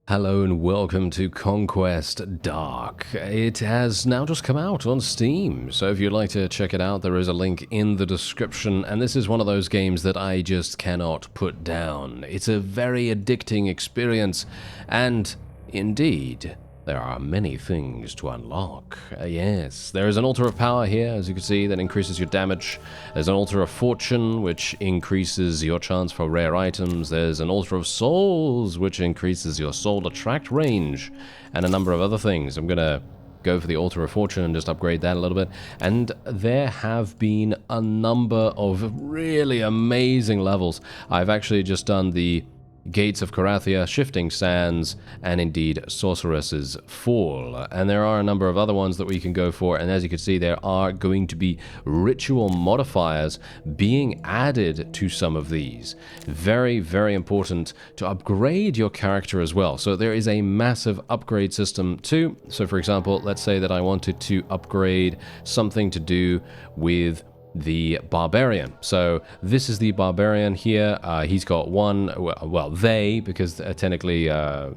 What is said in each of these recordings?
Hello and welcome to Conquest Dark. It has now just come out on Steam, so if you'd like to check it out, there is a link in the description, and this is one of those games that I just cannot put down. It's a very addicting experience, and indeed, there are many things to unlock. Yes, there is an altar of power here, as you can see, that increases your damage. There's an altar of fortune, which increases your chance for rare items. There's an altar of souls, which increases your soul attract range, and a number of other things. I'm gonna go for the altar of fortune and just upgrade that a little bit. And there have been a number of really amazing levels. I've actually just done the Gates of Karathia, Shifting Sands, and indeed Sorceress's Fall. And there are a number of other ones that we can go for, and as you can see, there are going to be ritual modifiers being added to some of these. Very, very important to upgrade your character as well. So there is a massive upgrade system too. So for example, let's say that I wanted to upgrade something to do with the barbarian. So this is the barbarian here. He's got one, well, they, because technically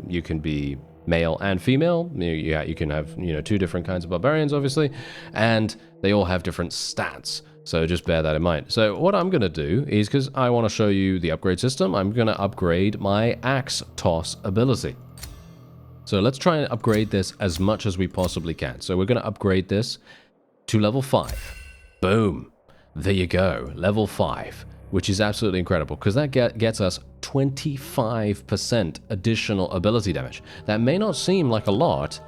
you can be male and female. Yeah, you can have, two different kinds of barbarians, obviously, and they all have different stats. So just bear that in mind. So what I'm going to do is, because I want to show you the upgrade system, I'm going to upgrade my axe toss ability. So let's try and upgrade this as much as we possibly can. So we're going to upgrade this to level 5. Boom. There you go, level 5, which is absolutely incredible, because that gets us 25% additional ability damage. That may not seem like a lot,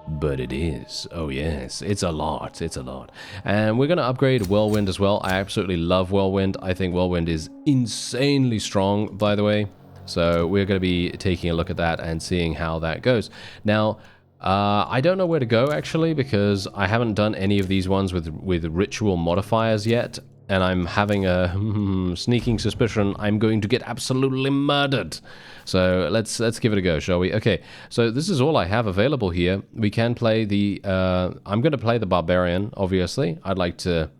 but it is. Oh yes, it's a lot, it's a lot. And we're going to upgrade Whirlwind as well. I absolutely love Whirlwind. I think Whirlwind is insanely strong, by the way. So we're going to be taking a look at that and seeing how that goes. Now, I don't know where to go, actually, because I haven't done any of these ones with ritual modifiers yet, and I'm having a sneaking suspicion I'm going to get absolutely murdered. So let's give it a go, shall we? Okay, so this is all I have available here. We can play the... I'm going to play the Barbarian, obviously. I'd like to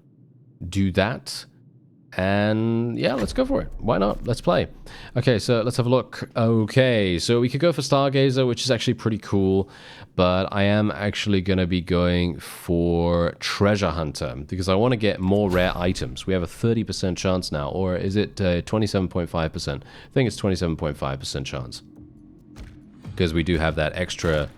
do that. And yeah, let's go for it. Why not? Let's play. Okay, so let's have a look. Okay, so we could go for Stargazer, which is actually pretty cool, but I am actually going to be going for Treasure Hunter because I want to get more rare items. We have a 30% chance now, or is it 27.5%? I think it's 27.5% chance because we do have that extra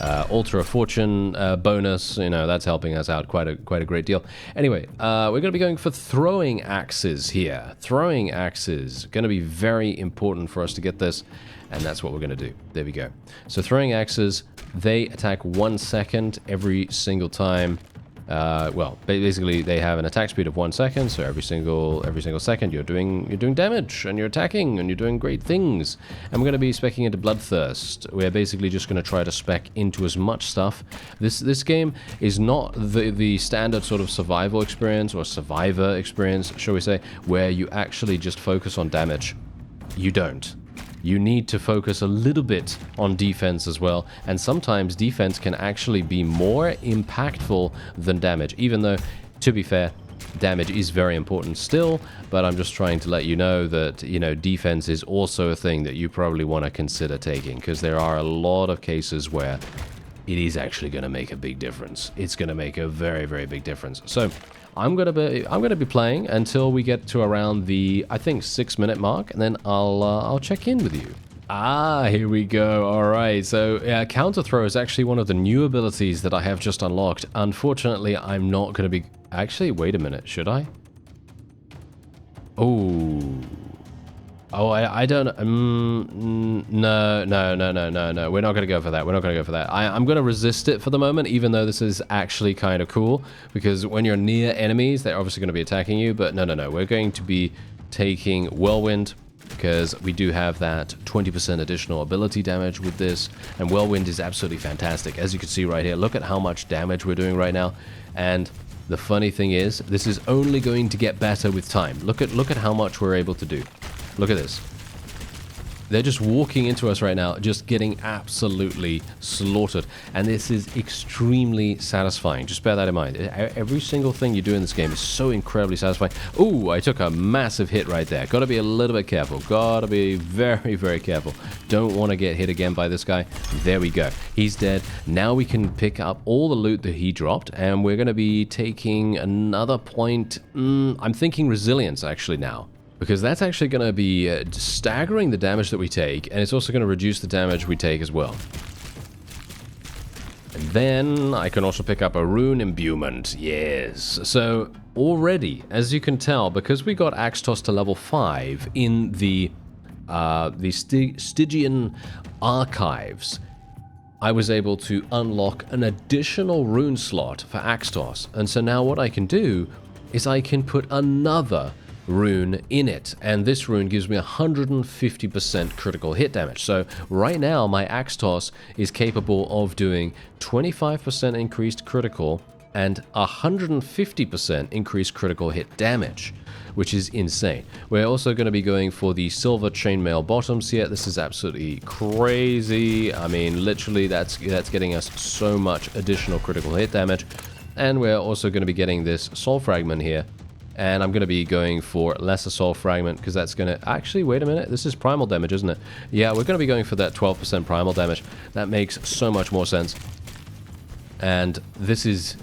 Altar of Fortune bonus. That's helping us out quite a great deal. Anyway, we're going to be going for throwing axes here. Throwing axes, going to be very important for us to get this, and that's what we're going to do. There we go. So throwing axes, they attack 1 second every single time. Well, basically they have an attack speed of 1 second, so every single second you're doing damage and you're attacking and you're doing great things. And we're going to be speccing into Bloodthirst. We're basically just going to try to spec into as much stuff. This game is not the standard sort of survival experience or survivor experience, shall we say, where you actually just focus on damage. You don't. You need to focus a little bit on defense as well, and sometimes defense can actually be more impactful than damage, even though, to be fair, damage is very important still, but I'm just trying to let you know that, defense is also a thing that you probably want to consider taking, because there are a lot of cases where it is actually going to make a big difference. It's going to make a very, very big difference. So I'm gonna be playing until we get to around the, I think, 6-minute mark, and then I'll check in with you. Here we go. All right, so counter throw is actually one of the new abilities that I have just unlocked. Unfortunately, I'm not gonna be. Actually, wait a minute. Should I? Oh, I don't... No. We're not going to go for that. We're not going to go for that. I'm going to resist it for the moment, even though this is actually kind of cool, because when you're near enemies, they're obviously going to be attacking you, but no. We're going to be taking Whirlwind, because we do have that 20% additional ability damage with this, and Whirlwind is absolutely fantastic. As you can see right here, look at how much damage we're doing right now, and the funny thing is, this is only going to get better with time. Look at how much we're able to do. Look at this. They're just walking into us right now, just getting absolutely slaughtered. And this is extremely satisfying. Just bear that in mind. Every single thing you do in this game is so incredibly satisfying. Ooh, I took a massive hit right there. Gotta be a little bit careful. Gotta be very, very careful. Don't want to get hit again by this guy. There we go. He's dead. Now we can pick up all the loot that he dropped, and we're going to be taking another point. I'm thinking resilience, actually, now. Because that's actually going to be staggering the damage that we take, and it's also going to reduce the damage we take as well. And then I can also pick up a rune imbuement. Yes. So already, as you can tell, because we got Axe Toss to level 5 in the Stygian archives, I was able to unlock an additional rune slot for Axe Toss. And so now what I can do is I can put another rune in it, and this rune gives me 150% critical hit damage. So right now my Axe Toss is capable of doing 25% increased critical and 150% increased critical hit damage, which is insane. We're also going to be going for the silver chainmail bottoms here. This is absolutely crazy. I mean, literally that's getting us so much additional critical hit damage. And we're also going to be getting this soul fragment here. And I'm going to be going for lesser soul fragment because that's going to... Actually, wait a minute. This is primal damage, isn't it? Yeah, we're going to be going for that 12% primal damage. That makes so much more sense. And this is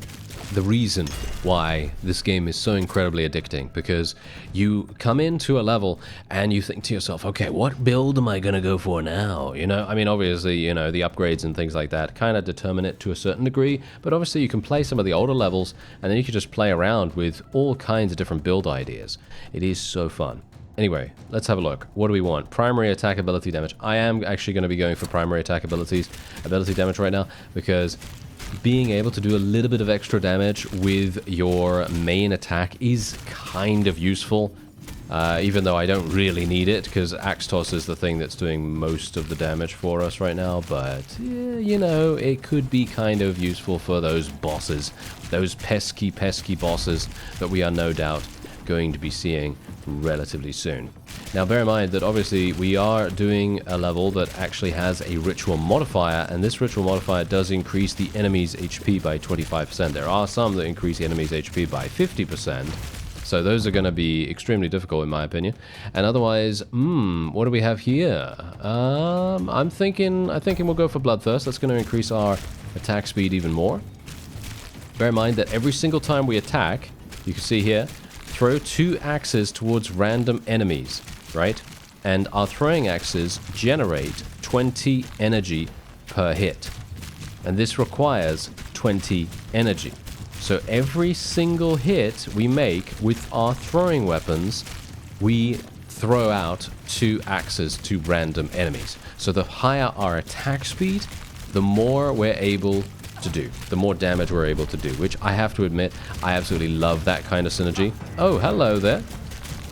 the reason why this game is so incredibly addicting, because you come into a level and you think to yourself, okay, what build am I going to go for now? You know, I mean, obviously, you know, the upgrades and things like that kind of determine it to a certain degree, but obviously you can play some of the older levels and then you can just play around with all kinds of different build ideas. It is so fun. Anyway, let's have a look. What do we want? Primary attack ability damage. I am actually going to be going for primary attack ability damage right now, because being able to do a little bit of extra damage with your main attack is kind of useful, even though I don't really need it, because Axe Toss is the thing that's doing most of the damage for us right now. But, yeah, you know, it could be kind of useful for those bosses, those pesky bosses that we are no doubt going to be seeing relatively soon. Now bear in mind that obviously we are doing a level that actually has a ritual modifier, and this ritual modifier does increase the enemy's HP by 25%. There are some that increase the enemy's HP by 50%, so those are going to be extremely difficult in my opinion. And otherwise, what do we have here? I thinking we'll go for Bloodthirst. That's going to increase our attack speed even more. Bear in mind that every single time we attack, you can see here, throw 2 axes towards random enemies, right? And our throwing axes generate 20 energy per hit. And this requires 20 energy. So every single hit we make with our throwing weapons, we throw out 2 axes to random enemies. So the higher our attack speed, the more we're able to do, the more damage we're able to do, which I have to admit, I absolutely love that kind of synergy. Oh, hello there.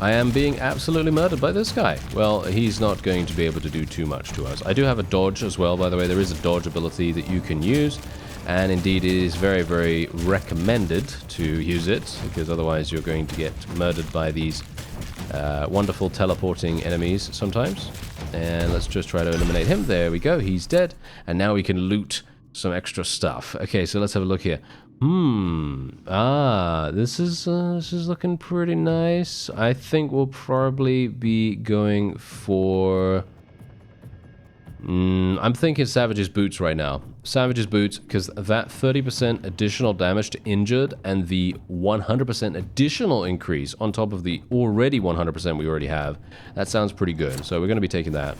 I am being absolutely murdered by this guy. Well, he's not going to be able to do too much to us. I do have a dodge as well, by the way. There is a dodge ability that you can use, and indeed it is very, very recommended to use it, because otherwise you're going to get murdered by these wonderful teleporting enemies sometimes. And let's just try to eliminate him. There we go. He's dead. And now we can loot some extra stuff. Okay, so let's have a look here. This is looking pretty nice. I think we'll probably be going for... I'm thinking Savage's Boots right now. Savage's Boots, because that 30% additional damage to injured and the 100% additional increase on top of the already 100% we already have, that sounds pretty good. So we're going to be taking that.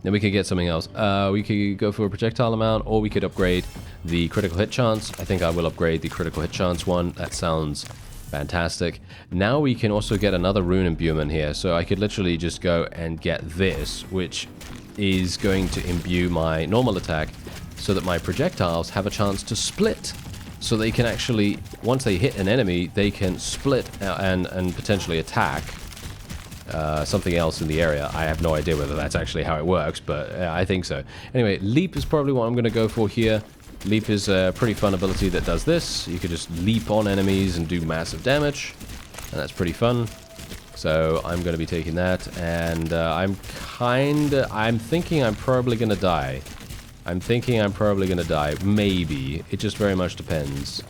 Then we could get something else. We could go for a projectile amount, or we could upgrade the critical hit chance. I think I will upgrade the critical hit chance one. That sounds fantastic. Now we can also get another rune imbuement here. So I could literally just go and get this, which is going to imbue my normal attack so that my projectiles have a chance to split. So they can actually, once they hit an enemy, they can split and potentially attack something else in the area. I have no idea whether that's actually how it works, but I think so. Anyway, Leap is probably what I'm going to go for here. Leap is a pretty fun ability that does this. You could just leap on enemies and do massive damage, and that's pretty fun. So I'm going to be taking that, and I'm thinking I'm probably going to die. Maybe. It just very much depends.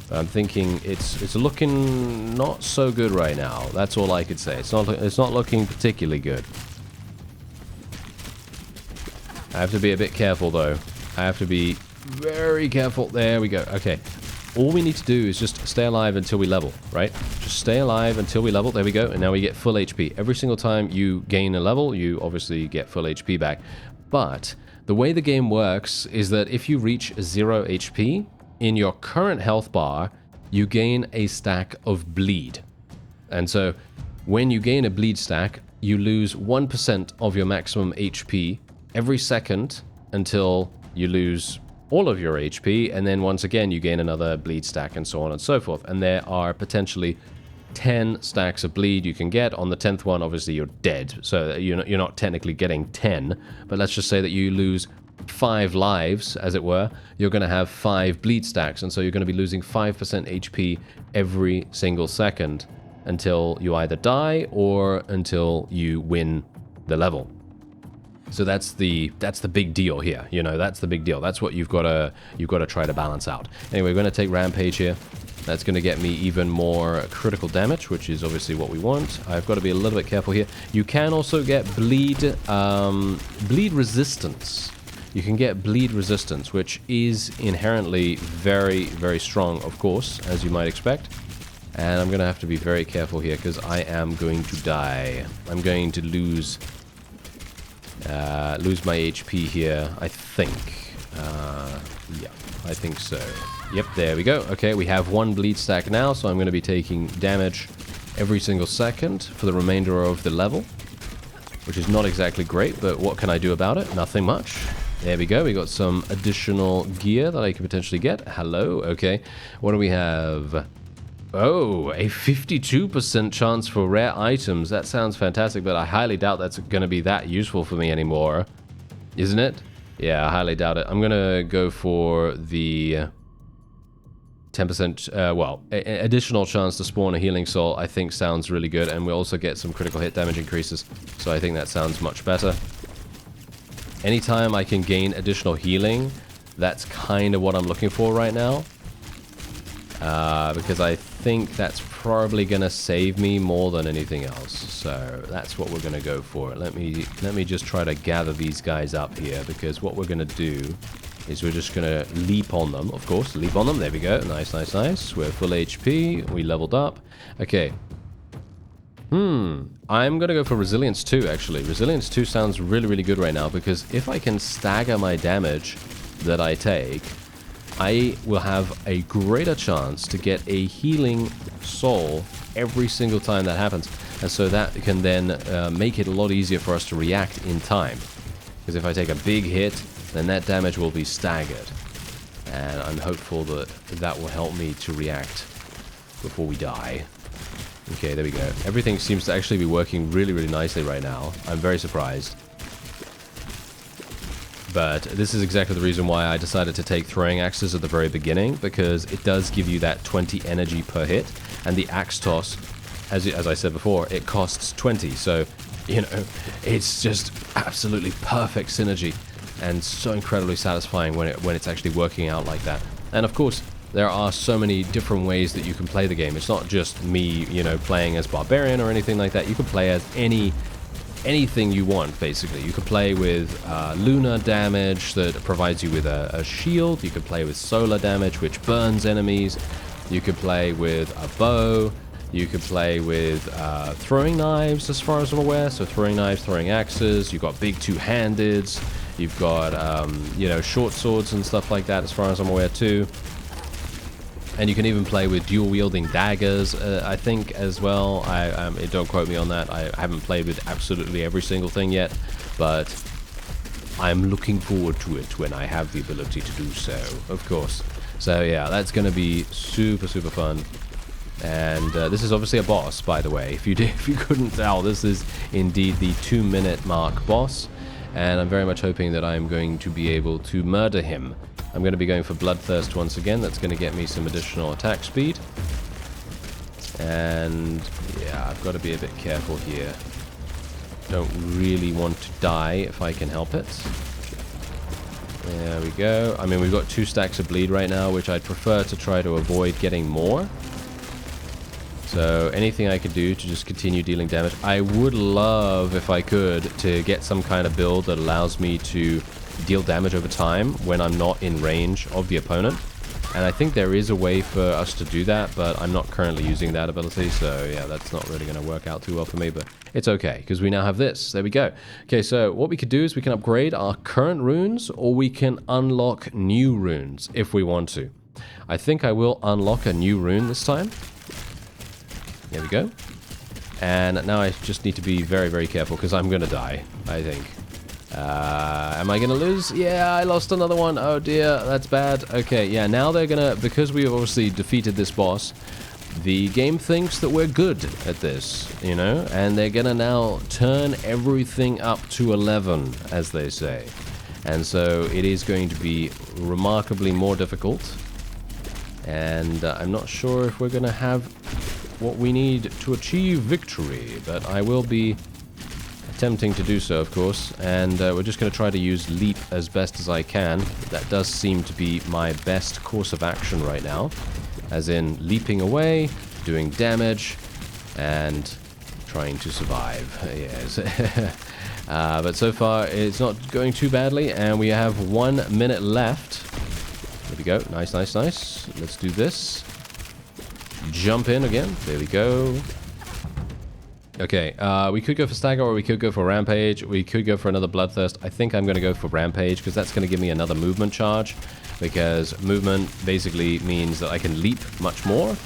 But I'm thinking it's looking not so good right now. That's all I could say. It's not looking particularly good. I have to be a bit careful, though. I have to be very careful. There we go. Okay. All we need to do is just stay alive until we level, right? Just stay alive until we level. There we go. And now we get full HP. Every single time you gain a level, you obviously get full HP back. But the way the game works is that if you reach 0 HP, in your current health bar, you gain a stack of bleed. And so when you gain a bleed stack, you lose 1% of your maximum HP every second until you lose all of your HP, and then once again you gain another bleed stack, and so on and so forth. And there are potentially 10 stacks of bleed you can get. On the 10th one, obviously you're dead, so you're not technically getting 10, but let's just say that you lose 5 lives, as it were. You're going to have 5 bleed stacks, and so you're going to be losing 5% HP every single second until you either die or until you win the level. So that's the big deal here, you know, that's the big deal. That's what you've got to try to balance out. Anyway, we're going to take Rampage here. That's going to get me even more critical damage, which is obviously what we want. I've got to be a little bit careful here. You can also get bleed resistance. You can get bleed resistance, which is inherently very, very strong, of course, as you might expect. And I'm going to have to be very careful here, because I am going to die. I'm going to lose my HP here, I think. Yeah, I think so. Yep, there we go. Okay, we have 1 bleed stack now, so I'm going to be taking damage every single second for the remainder of the level, which is not exactly great, but what can I do about it? Nothing much. There we go. We got some additional gear that I could potentially get. Hello. Okay. What do we have? Oh, a 52% chance for rare items. That sounds fantastic, but I highly doubt that's going to be that useful for me anymore. Isn't it? Yeah, I highly doubt it. I'm going to go for the 10%, additional chance to spawn a healing soul. I think sounds really good, and we also get some critical hit damage increases, so I think that sounds much better. Anytime I can gain additional healing, that's kind of what I'm looking for right now. Because I think that's probably going to save me more than anything else. So that's what we're going to go for. Let me just try to gather these guys up here, because what we're going to do is we're just going to leap on them, of course. Leap on them. There we go. Nice, nice, nice. We're full HP. We leveled up. Okay. I'm going to go for Resilience 2, actually. Resilience 2 sounds really, really good right now, because if I can stagger my damage that I take, I will have a greater chance to get a healing soul every single time that happens. And so that can then make it a lot easier for us to react in time. Because if I take a big hit, then that damage will be staggered. And I'm hopeful that that will help me to react before we die. Okay, there we go. Everything seems to actually be working really, really nicely right now. I'm very surprised. But this is exactly the reason why I decided to take throwing axes at the very beginning, because it does give you that 20 energy per hit, and the axe toss, as I said before, it costs 20, so, you know, it's just absolutely perfect synergy, and so incredibly satisfying when it's actually working out like that. And of course, there are so many different ways that you can play the game. It's not just me, you know, playing as Barbarian or anything like that. You can play as anything you want, basically. You could play with lunar damage that provides you with a shield. You could play with solar damage, which burns enemies. You could play with a bow. You could play with throwing knives, as far as I'm aware. So throwing knives, throwing axes. You've got big two-handeds. You've got, you know, short swords and stuff like that, as far as I'm aware, too. And you can even play with dual-wielding daggers, I think, as well. Don't quote me on that. I haven't played with absolutely every single thing yet, but I'm looking forward to it when I have the ability to do so, of course. So yeah, that's going to be super, super fun. And this is obviously a boss, by the way. If you couldn't tell, this is indeed the 2-minute mark boss. And I'm very much hoping that I'm going to be able to murder him. I'm going to be going for Bloodthirst once again. That's going to get me some additional attack speed. And yeah, I've got to be a bit careful here. Don't really want to die if I can help it. There we go. I mean, we've got 2 stacks of bleed right now, which I'd prefer to try to avoid getting more. So anything I could do to just continue dealing damage. I would love, if I could, to get some kind of build that allows me to deal damage over time when I'm not in range of the opponent. And I think there is a way for us to do that, but I'm not currently using that ability, so yeah, that's not really going to work out too well for me, but it's okay, because we now have this. There we go. Okay, so what we could do is we can upgrade our current runes, or we can unlock new runes if we want to. I think I will unlock a new rune this time. There we go. And now I just need to be very, very careful, because I'm going to die, I think. Am I going to lose? Yeah, I lost another one. Oh dear, that's bad. Okay, yeah, now they're going to, because we've obviously defeated this boss, the game thinks that we're good at this, you know, and they're going to now turn everything up to 11, as they say. And so it is going to be remarkably more difficult. And I'm not sure if we're going to have what we need to achieve victory, but I will be attempting to do so, of course, and we're just going to try to use leap as best as I can. That does seem to be my best course of action right now, as in leaping away, doing damage, and trying to survive. Yes. But so far, it's not going too badly, and we have 1 minute left. There we go. Nice, nice, nice. Let's do this. Jump in again. There we go. Okay, we could go for Stagger, or we could go for Rampage. We could go for another Bloodthirst. I think I'm going to go for Rampage, because that's going to give me another movement charge. Because movement basically means that I can leap much more.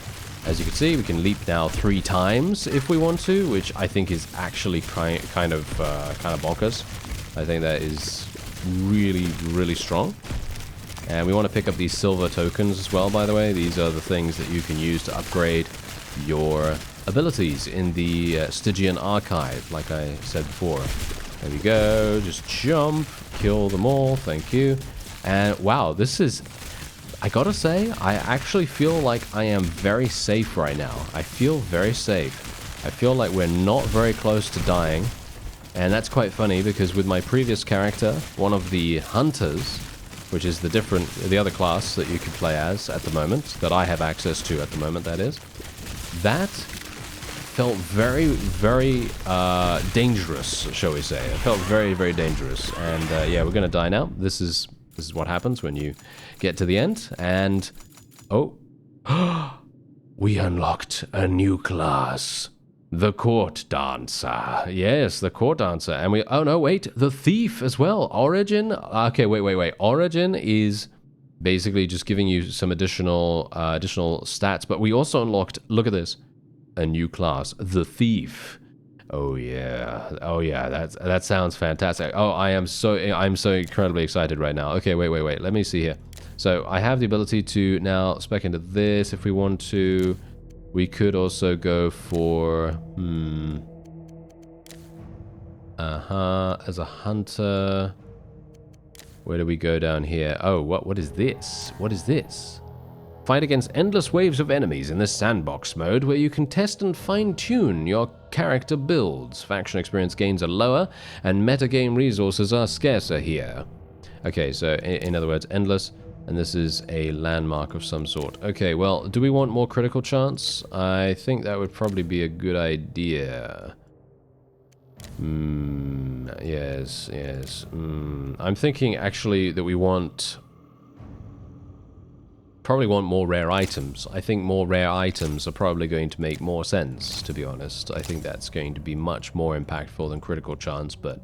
As you can see, we can leap now 3 times if we want to, which I think is actually kind of bonkers. I think that is really, really strong. And we want to pick up these silver tokens as well, by the way. These are the things that you can use to upgrade your abilities in the Stygian Archive, like I said before. There we go. Just jump, kill them all. Thank you. And wow, this is... I gotta say, I actually feel like I am very safe right now. I feel very safe. I feel like we're not very close to dying. And that's quite funny, because with my previous character, one of the hunters, which is the other class that you can play as at the moment, that I have access to at the moment, that is, that felt very, very dangerous, shall we say. It felt very, very dangerous. And yeah, we're going to die now. This is what happens when you get to the end. And, oh, we unlocked a new class. The Court Dancer. Yes, the Court Dancer. And we, oh no, wait, the Thief as well. Origin, okay, wait. Origin is basically just giving you some additional stats, but we also unlocked, look at this, a new class, the Thief. Oh yeah, that sounds fantastic. Oh, I'm so incredibly excited right now. Okay, wait, let me see here. So I have the ability to now spec into this if we want to. We could also go for as a hunter. Where do we go down here? Oh, what is this? What is this? Fight against endless waves of enemies in this sandbox mode, where you can test and fine-tune your character builds. Faction experience gains are lower, and metagame resources are scarcer here. Okay, so in other words, endless, and this is a landmark of some sort. Okay, well, do we want more critical chance? I think that would probably be a good idea. Yes. I'm thinking actually that we probably want more rare items. I think more rare items are probably going to make more sense, to be honest. I think that's going to be much more impactful than critical chance, but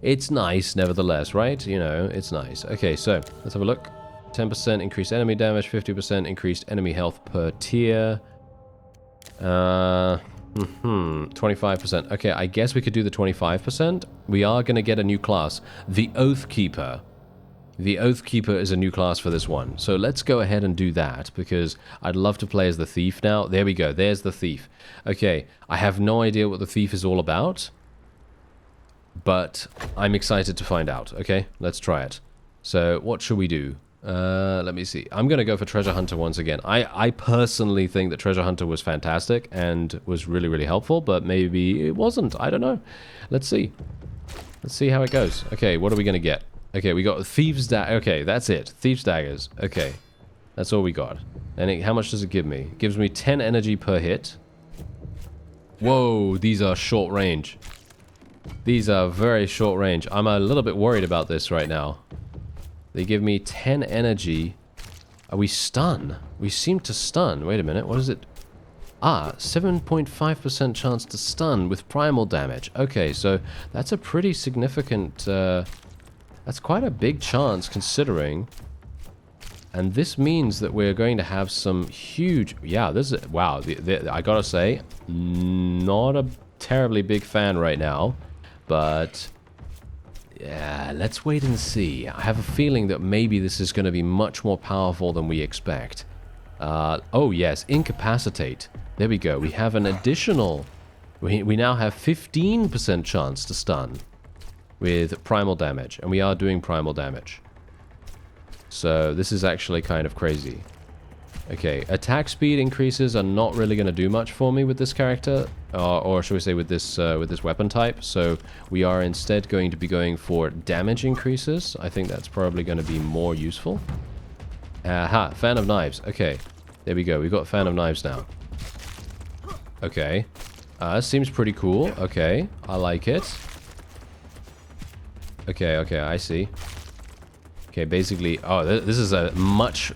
it's nice nevertheless, right? You know, it's nice. Okay, so let's have a look. 10% increased enemy damage, 50% increased enemy health per tier. 25%. Okay, I guess we could do the 25%. We are going to get a new class, the Oathkeeper. The Oathkeeper is a new class for this one. So let's go ahead and do that, because I'd love to play as the Thief now. There we go. There's the Thief. Okay, I have no idea what the Thief is all about, but I'm excited to find out. Okay, let's try it. So what should we do? Let me see. I'm going to go for Treasure Hunter once again. I personally think that Treasure Hunter was fantastic and was really, really helpful, but maybe it wasn't. I don't know. Let's see. Let's see how it goes. Okay, what are we going to get? Okay, we got Thieves' Dagger. Okay, that's it. Thieves' Daggers. Okay, that's all we got. And how much does it give me? It gives me 10 energy per hit. Whoa, these are short range. These are very short range. I'm a little bit worried about this right now. They give me 10 energy. Are we stun? We seem to stun. Wait a minute, what is it? Ah, 7.5% chance to stun with primal damage. Okay, so that's a pretty significant... that's quite a big chance considering. And this means that we're going to have some huge... Yeah, this is... Wow, I gotta say, not a terribly big fan right now. But... yeah, let's wait and see. I have a feeling that maybe this is going to be much more powerful than we expect. Oh yes, incapacitate. There we go. We have an additional... We now have 15% chance to stun with primal damage. And we are doing primal damage. So this is actually kind of crazy. Okay, attack speed increases are not really going to do much for me with this character, or should we say with this weapon type. So we are instead going to be going for damage increases. I think that's probably going to be more useful. Aha, Fan of Knives. Okay, there we go. We've got Fan of Knives now. Okay, seems pretty cool. Okay, I like it. Okay, I see. Okay, basically, oh, this is a much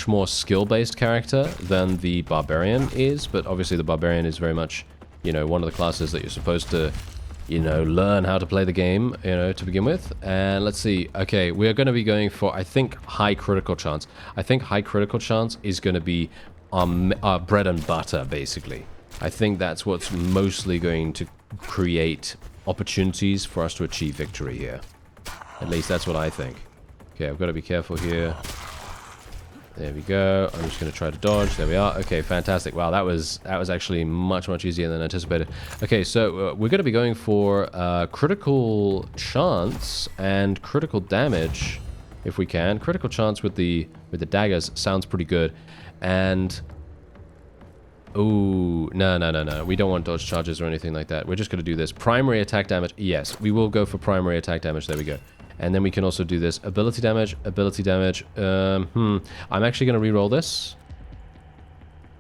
more skill-based character than the Barbarian is, but obviously the Barbarian is very much, you know, one of the classes that you're supposed to, you know, learn how to play the game, you know, to begin with. And let's see, okay, we're going to be going for, I think, high critical chance. I think high critical chance is going to be our bread and butter, basically. I think that's what's mostly going to create opportunities for us to achieve victory here. At least that's what I think. Okay, I've got to be careful here. There we go. I'm just going to try to dodge. There we are. Okay, fantastic. Wow, that was actually much easier than anticipated. Okay, so we're going to be going for critical chance and critical damage, if we can. Critical chance with the daggers sounds pretty good. And ooh, no. We don't want dodge charges or anything like that. We're just going to do this. Primary attack damage. Yes, we will go for primary attack damage. There we go. And then we can also do this. Ability damage. I'm actually going to re-roll this.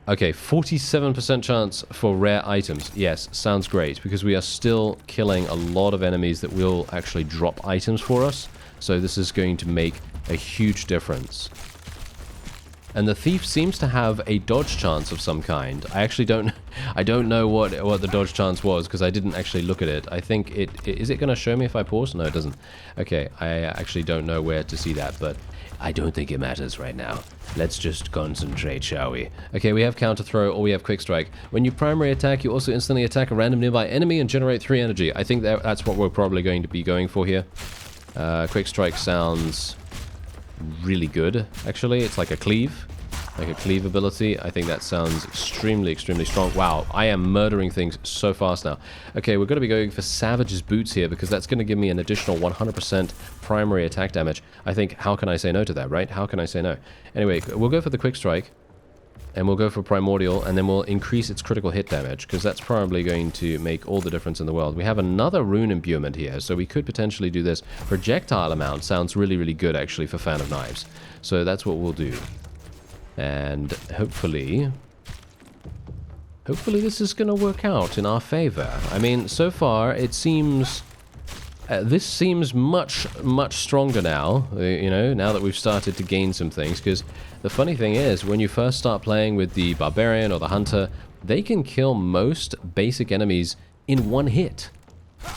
Okay, 47% chance for rare items. Yes, sounds great, because we are still killing a lot of enemies that will actually drop items for us. So this is going to make a huge difference. And the thief seems to have a dodge chance of some kind. I actually don't know what the dodge chance was, because I didn't actually look at it. I think is it going to show me if I pause? No, it doesn't. Okay, I actually don't know where to see that, but I don't think it matters right now. Let's just concentrate, shall we? Okay, we have counter throw, or we have quick strike. When you primary attack, you also instantly attack a random nearby enemy and generate 3 energy. I think that's what we're probably going to be going for here. Quick strike sounds really good, actually. It's like a cleave ability. I think that sounds extremely strong. Wow, I am murdering things so fast now. Okay, we're going to be going for Savage's Boots here, because that's going to give me an additional 100% primary attack damage. I think, how can I say no to that, right? How can I say no? Anyway, we'll go for the quick strike, and we'll go for Primordial, and then we'll increase its critical hit damage, because that's probably going to make all the difference in the world. We have another rune imbuement here, so we could potentially do this. Projectile amount sounds really good, actually, for Fan of Knives. So that's what we'll do. And hopefully this is going to work out in our favor. I mean, so far, it seems... this seems much stronger now, you know, now that we've started to gain some things, because the funny thing is, when you first start playing with the Barbarian or the Hunter, they can kill most basic enemies in one hit,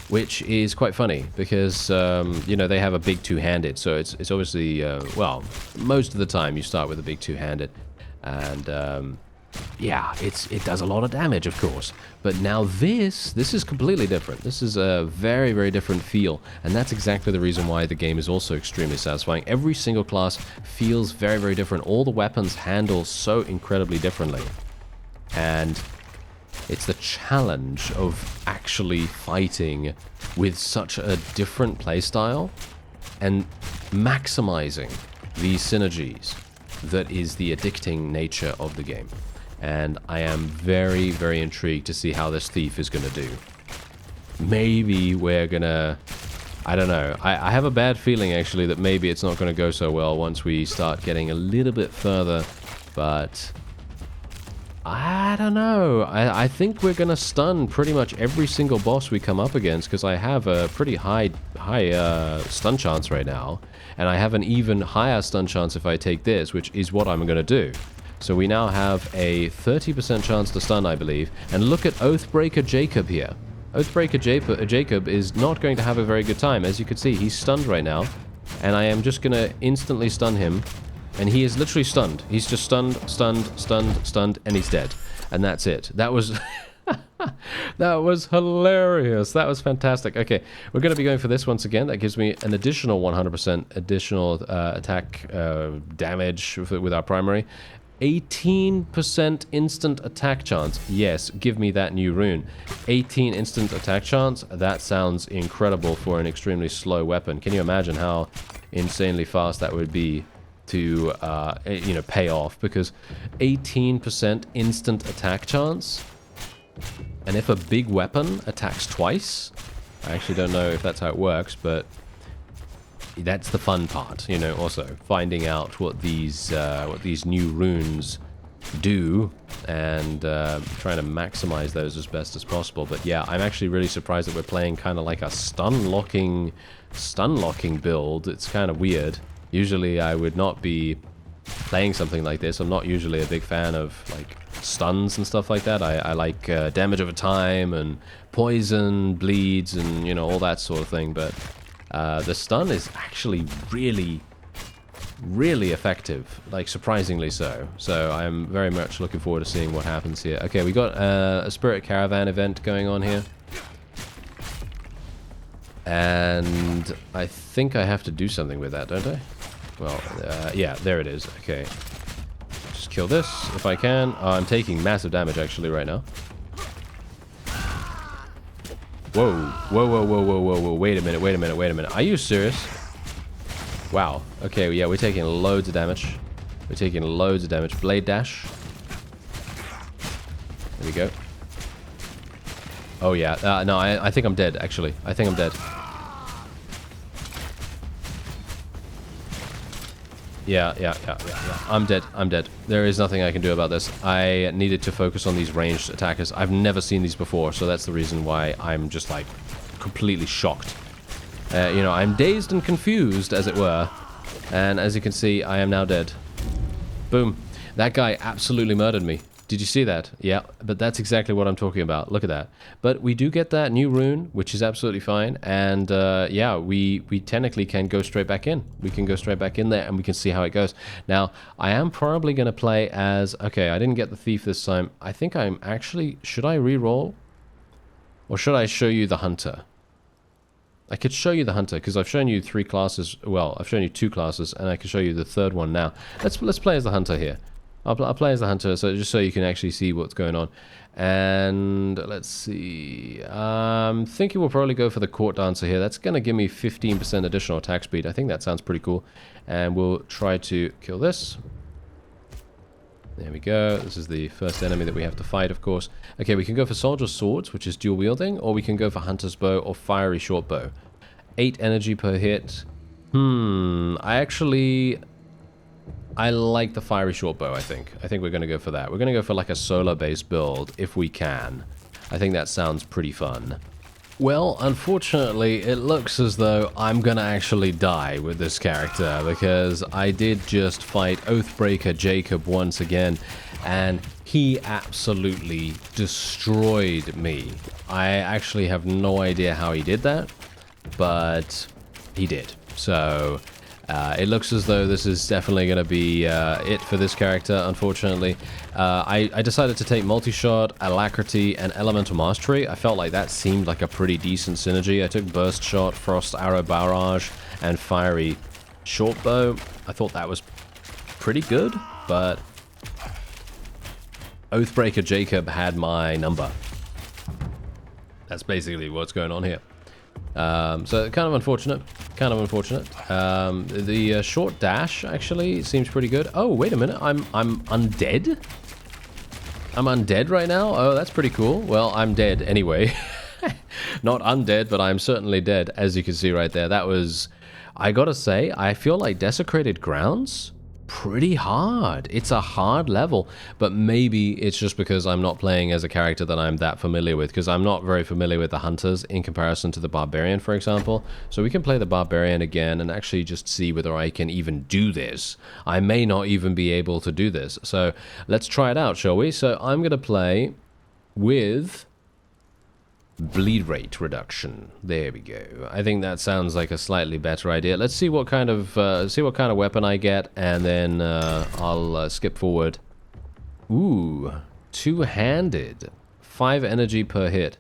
which is quite funny, because, you know, they have a big two-handed, so it's obviously, well, most of the time you start with a big two-handed, and, yeah, it does a lot of damage, of course. But now this is completely different. This is a very different feel, and that's exactly the reason why the game is also extremely satisfying. Every single class feels very different. All the weapons handle so incredibly differently. And it's the challenge of actually fighting with such a different playstyle and maximizing these synergies that is the addicting nature of the game. And I am very, very intrigued to see how this thief is going to do. Maybe we're going to... I don't know. I have a bad feeling, actually, that maybe it's not going to go so well once we start getting a little bit further. But... I don't know. I think we're going to stun pretty much every single boss we come up against, because I have a pretty high stun chance right now. And I have an even higher stun chance if I take this, which is what I'm going to do. So we now have a 30% chance to stun, I believe. And look at Oathbreaker Jacob here. Oathbreaker Jacob is not going to have a very good time. As you can see, he's stunned right now. And I am just going to instantly stun him. And he is literally stunned. He's just stunned, and he's dead. And that's it. That was... that was hilarious. That was fantastic. Okay, we're going to be going for this once again. That gives me an additional 100% additional attack damage with our primary. 18% instant attack chance. Yes, give me that new rune. 18 instant attack chance. That sounds incredible for an extremely slow weapon. Can you imagine how insanely fast that would be to, you know, pay off? Because 18% instant attack chance. And if a big weapon attacks twice, I actually don't know if that's how it works, but that's the fun part, you know, also finding out what these new runes do and trying to maximize those as best as possible. But yeah, I'm actually really surprised that we're playing kind of like a stun locking build. It's kind of weird. Usually I would not be playing something like this. I'm not usually a big fan of like stuns and stuff like that. I like damage over time and poison, bleeds, and you know, all that sort of thing. But the stun is actually really effective, like surprisingly so. So I'm very much looking forward to seeing what happens here. Okay, we got a Spirit Caravan event going on here. And I think I have to do something with that, don't I? Well, yeah, there it is. Okay. Just kill this if I can. Oh, I'm taking massive damage actually right now. Whoa. Whoa. Wait a minute. Are you serious? Wow. Okay, yeah, we're taking loads of damage. Blade dash. There we go. Oh, yeah. No, I think I'm dead, actually. I think I'm dead. Yeah. I'm dead. There is nothing I can do about this. I needed to focus on these ranged attackers. I've never seen these before, so that's the reason why I'm just, like, completely shocked. You know, I'm dazed and confused, as it were. And as you can see, I am now dead. Boom. That guy absolutely murdered me. Did you see that? Yeah, but that's exactly what I'm talking about. Look at that. But we do get that new rune, which is absolutely fine. And yeah, we technically can go straight back in. We can go straight back in there and we can see how it goes. Now, I am probably going to play as... Okay, I didn't get the thief this time. I think I'm actually... Should I re-roll? Or should I show you the hunter? I could show you the hunter because I've shown you 3 classes. Well, I've shown you 2 classes and I can show you the 3rd one now. Let's play as the hunter here. I'll play as the hunter, so just so you can actually see what's going on. And let's see. I'm thinking we'll probably go for the court dancer here. That's going to give me 15% additional attack speed. I think that sounds pretty cool. And we'll try to kill this. There we go. This is the first enemy that we have to fight, of course. Okay, we can go for soldier's swords, which is dual wielding, or we can go for hunter's bow or fiery short bow. 8 energy per hit. I like the fiery short bow, I think. I think we're going to go for that. We're going to go for like a solo-based build, if we can. I think that sounds pretty fun. Well, unfortunately, it looks as though I'm going to actually die with this character, because I did just fight Oathbreaker Jacob once again, and he absolutely destroyed me. I actually have no idea how he did that, but he did. So... it looks as though this is definitely going to be it for this character, unfortunately. I decided to take multi-shot, alacrity, and elemental mastery. I felt like that seemed like a pretty decent synergy. I took burst shot, frost arrow barrage, and fiery short bow. I thought that was pretty good, but Oathbreaker Jacob had my number. That's basically what's going on here. So kind of unfortunate. Kind of unfortunate. The short dash actually seems pretty good. Oh, wait a minute. I'm undead? I'm undead right now? Oh, that's pretty cool. Well, I'm dead anyway. Not undead, but I'm certainly dead, as you can see right there. That was... I gotta say, I feel like Desecrated Grounds... pretty hard. It's a hard level, but maybe it's just because I'm not playing as a character that I'm that familiar with, because I'm not very familiar with the hunters in comparison to the barbarian, for example. So we can play the barbarian again and actually just see whether I can even do this. I may not even be able to do this. So let's try it out, shall we? So I'm going to play with bleed rate reduction. There we go. I think that sounds like a slightly better idea. Let's see what kind of weapon I get, and then I'll skip forward. Ooh, two-handed, 5 energy per hit.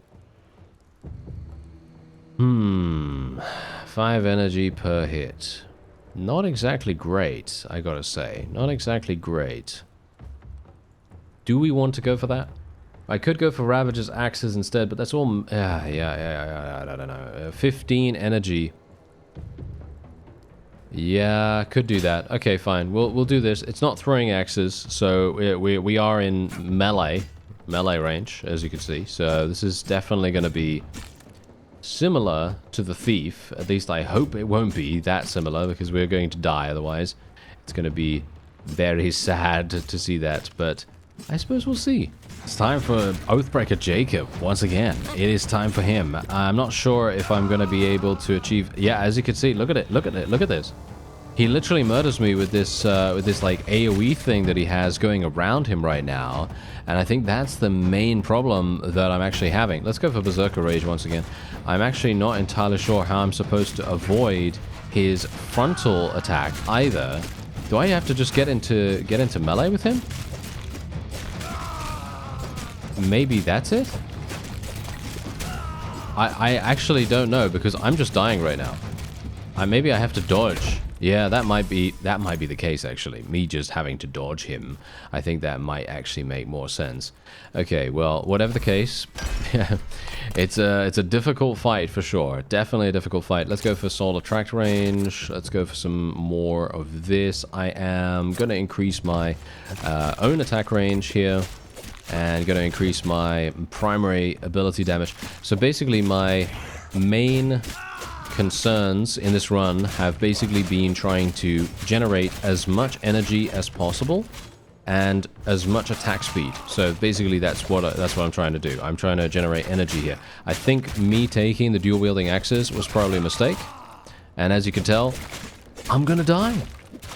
5 energy per hit. Not exactly great, I gotta say. Not exactly great. Do we want to go for that? I could go for Ravager's Axes instead, but that's all... I don't know. 15 energy. Yeah, could do that. Okay, fine. We'll do this. It's not throwing axes, so we are in melee range, as you can see. So this is definitely going to be similar to the Thief. At least I hope it won't be that similar, because we're going to die otherwise. It's going to be very sad to see that, but I suppose we'll see. It's time for Oathbreaker Jacob once again. It is time for him. I'm not sure if I'm going to be able to achieve... Yeah, as you can see, look at it, look at it, look at this. He literally murders me with this like AoE thing that he has going around him right now, and I think that's the main problem that I'm actually having. Let's go for Berserker Rage once again. I'm actually not entirely sure how I'm supposed to avoid his frontal attack either. Do I have to just get into melee with him? Maybe that's it? I actually don't know, because I'm just dying right now. Maybe I have to dodge. Yeah, that might be the case, actually. Me just having to dodge him. I think that might actually make more sense. Okay, well, whatever the case, it's a difficult fight for sure. Definitely a difficult fight. Let's go for Soul Attract range. Let's go for some more of this. I am going to increase my own attack range here, and going to increase my primary ability damage. So basically my main concerns in this run have basically been trying to generate as much energy as possible and as much attack speed. So basically that's what I'm trying to do. I'm trying to generate energy here. I think me taking the dual wielding axes was probably a mistake, and as you can tell, I'm gonna die.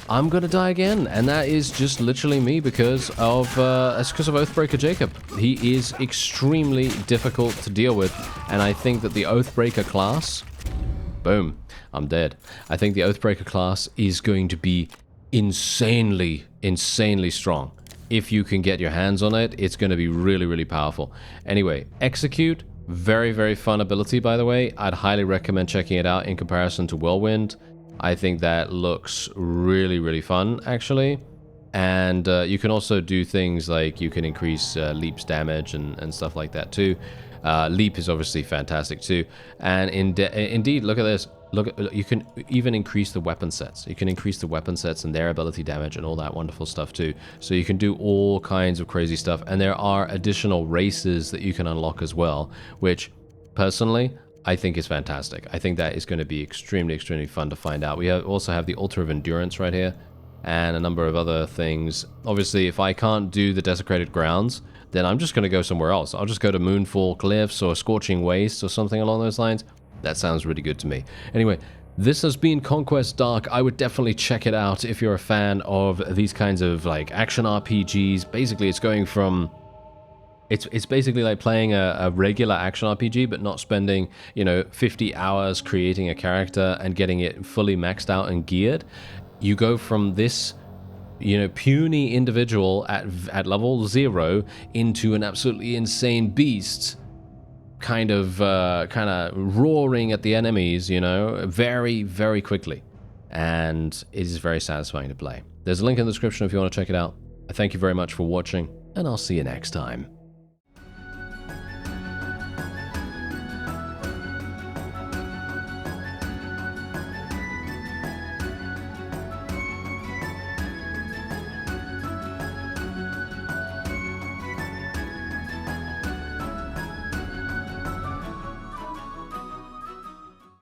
I'm gonna die again, and that is just literally me because of Oathbreaker Jacob. He is extremely difficult to deal with, and I think that the Oathbreaker class... Boom. I'm dead. I think the Oathbreaker class is going to be insanely strong. If you can get your hands on it, it's going to be really, really powerful. Anyway, Execute. Very fun ability, by the way. I'd highly recommend checking it out in comparison to Whirlwind. I think that looks really fun, actually. And you can also do things like you can increase Leap's damage and stuff like that too. Leap is obviously fantastic too. And indeed, look at this. You can even increase the weapon sets. You can increase the weapon sets and their ability damage and all that wonderful stuff too. So you can do all kinds of crazy stuff. And there are additional races that you can unlock as well, which personally, I think is fantastic. I think that is going to be extremely fun to find out. We also have the Altar of Endurance right here, and a number of other things. Obviously, if I can't do the Desecrated Grounds, then I'm just going to go somewhere else. I'll just go to Moonfall Cliffs or Scorching Wastes or something along those lines. That sounds really good to me. Anyway, this has been Conquest Dark. I would definitely check it out if you're a fan of these kinds of like action RPGs. Basically, it's going from... It's basically like playing a regular action RPG, but not spending, 50 hours creating a character and getting it fully maxed out and geared. You go from this, puny individual at level 0 into an absolutely insane beast, kind of roaring at the enemies, very quickly. And it is very satisfying to play. There's a link in the description if you want to check it out. I thank you very much for watching, and I'll see you next time.